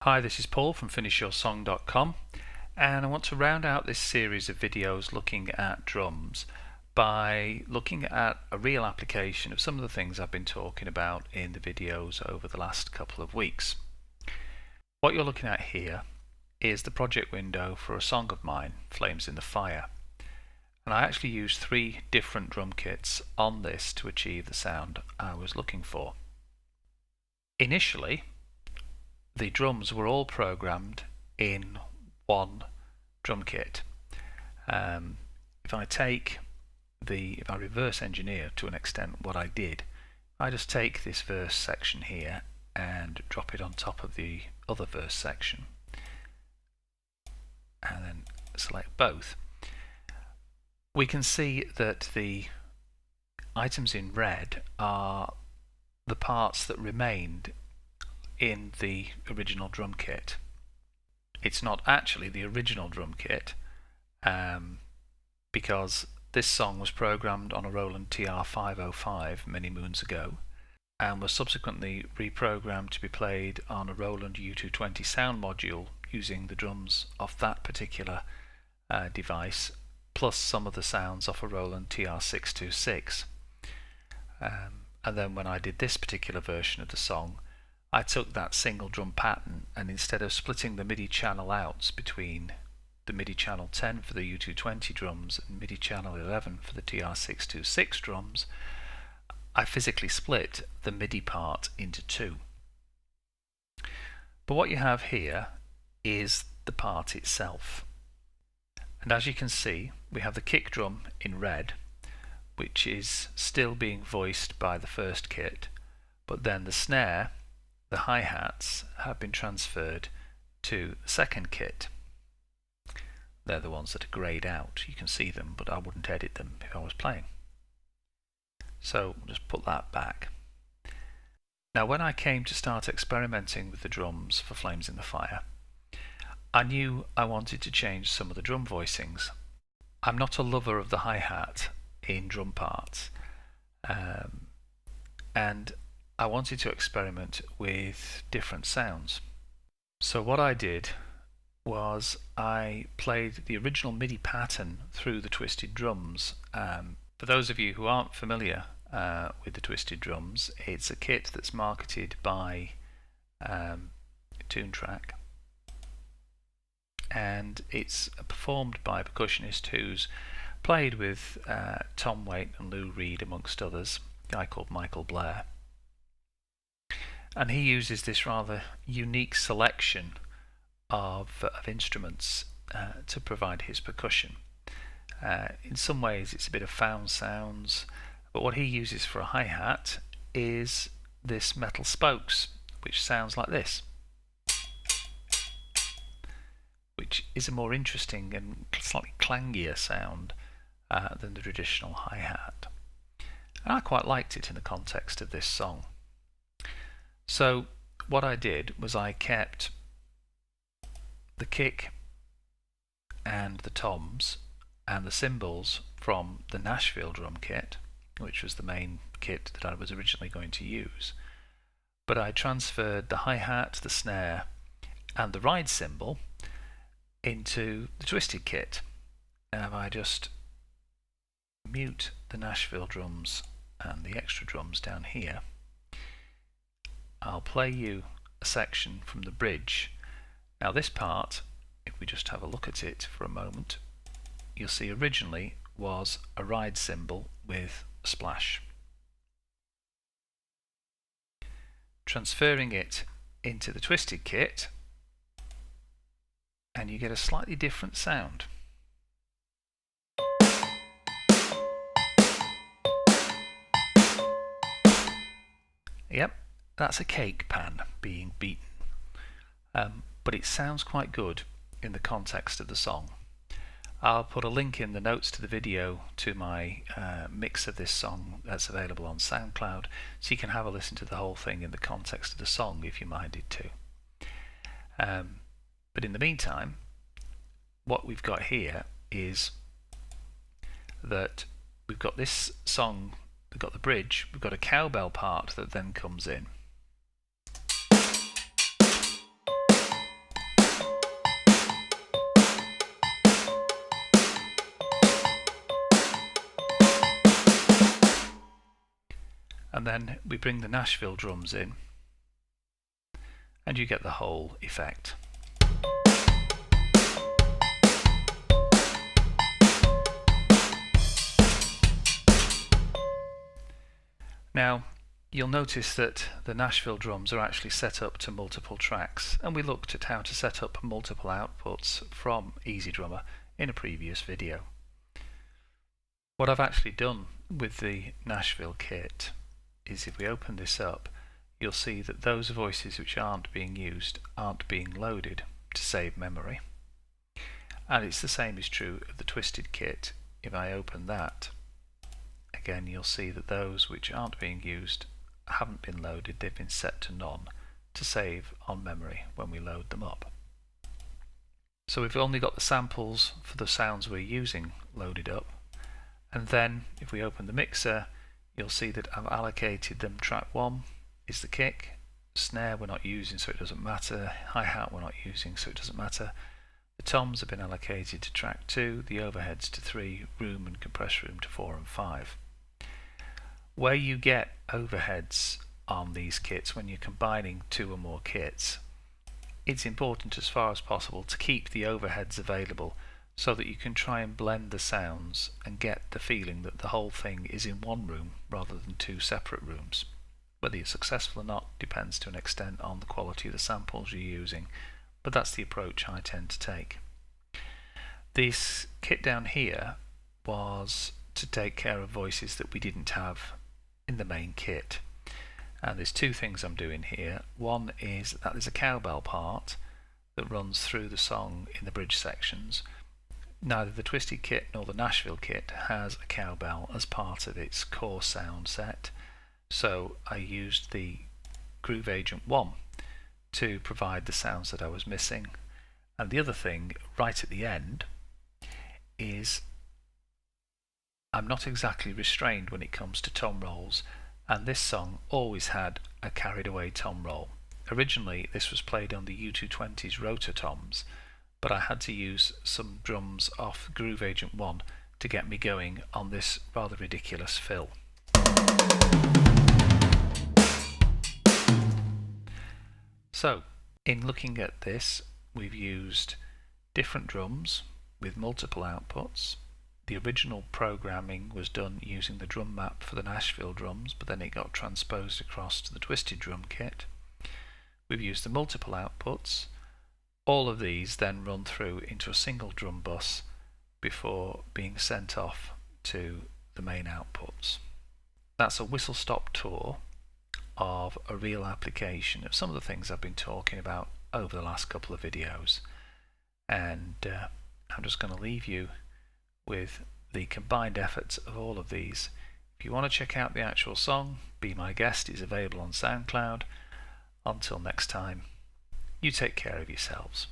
Hi, this is Paul from FinishYourSong.com, and I want to round out this series of videos looking at drums by looking at a real application of some of the things I've been talking about in the videos over the last couple of weeks. What you're looking at here is the project window for a song of mine, Flames in the Fire. And I actually used 3 different drum kits on this to achieve the sound I was looking for. Initially, the drums were all programmed in one drum kit. If I reverse engineer to an extent what I did, I just take this verse section here and drop it on top of the other verse section and then select both. We can see that the items in red are the parts that remained in the original drum kit. It's not actually the original drum kit because this song was programmed on a Roland TR-505 many moons ago and was subsequently reprogrammed to be played on a Roland U220 sound module using the drums of that particular device plus some of the sounds off a Roland TR-626. And then when I did this particular version of the song, I took that single drum pattern and instead of splitting the MIDI channel outs between the MIDI channel 10 for the U220 drums and MIDI channel 11 for the TR-626 drums, I physically split the MIDI part into 2. But what you have here is the part itself. And as you can see, we have the kick drum in red, which is still being voiced by the first kit, but then the snare, the hi-hats, have been transferred to the second kit. They're the ones that are greyed out. You can see them, but I wouldn't edit them if I was playing. So we'll just put that back. Now when I came to start experimenting with the drums for Flames in the Fire, I knew I wanted to change some of the drum voicings. I'm not a lover of the hi-hat in drum parts, and I wanted to experiment with different sounds. So what I did was I played the original MIDI pattern through the twisted drums. For those of you who aren't familiar with the twisted drums, it's a kit that's marketed by Toontrack, and it's performed by a percussionist who's played with Tom Waite and Lou Reed amongst others, a guy called Michael Blair. And he uses this rather unique selection of instruments to provide his percussion. In some ways it's a bit of found sounds, but what he uses for a hi-hat is this metal spokes, which sounds like this, which is a more interesting and slightly clangier sound than the traditional hi-hat. And I quite liked it in the context of this song. So what I did was I kept the kick and the toms and the cymbals from the Nashville drum kit, which was the main kit that I was originally going to use, but I transferred the hi-hat, the snare and the ride cymbal into the twisted kit. Now if I just mute the Nashville drums and the extra drums down here, I'll play you a section from the bridge. Now this part, if we just have a look at it for a moment, you'll see originally was a ride cymbal with a splash. Transferring it into the twisted kit, and you get a slightly different sound. Yep, that's a cake pan being beaten, but it sounds quite good in the context of the song. I'll put a link in the notes to the video to my mix of this song that's available on SoundCloud, so you can have a listen to the whole thing in the context of the song if you minded to. But in the meantime, what we've got here is that we've got this song, we've got the bridge, we've got a cowbell part that then comes in. and then we bring the Nashville drums in, and you get the whole effect. Now, you'll notice that the Nashville drums are actually set up to multiple tracks, and we looked at how to set up multiple outputs from EZdrummer in a previous video. What I've actually done with the Nashville kit is, if we open this up, you'll see that those voices which aren't being used aren't being loaded to save memory. And it's the same is true of the Twisted kit. If I open that, again you'll see that those which aren't being used haven't been loaded, they've been set to none to save on memory when we load them up. So we've only got the samples for the sounds we're using loaded up, and then if we open the mixer, you'll see that I've allocated them. Track 1 is the kick, snare we're not using so it doesn't matter, hi-hat we're not using so it doesn't matter, the toms have been allocated to track 2, the overheads to 3, room and compressed room to 4 and 5. Where you get overheads on these kits when you're combining 2 or more kits, it's important as far as possible to keep the overheads available so that you can try and blend the sounds and get the feeling that the whole thing is in one room rather than 2 separate rooms. Whether you're successful or not depends to an extent on the quality of the samples you're using, but that's the approach I tend to take. This kit down here was to take care of voices that we didn't have in the main kit, and there's 2 things I'm doing here. One is that there's a cowbell part that runs through the song in the bridge sections. Neither the Twisted kit nor the Nashville kit has a cowbell as part of its core sound set, so I used the Groove Agent 1 to provide the sounds that I was missing. And the other thing right at the end is I'm not exactly restrained when it comes to tom rolls, and this song always had a carried away tom roll. Originally this was played on the U220's rotor toms, but I had to use some drums off Groove Agent 1 to get me going on this rather ridiculous fill. So, in looking at this, we've used different drums with multiple outputs. The original programming was done using the drum map for the Nashville drums, but then it got transposed across to the Twisted drum kit. We've used the multiple outputs. All of these then run through into a single drum bus before being sent off to the main outputs. That's a whistle-stop tour of a real application of some of the things I've been talking about over the last couple of videos, and I'm just going to leave you with the combined efforts of all of these. If you want to check out the actual song, Be My Guest is available on SoundCloud. Until next time, you take care of yourselves.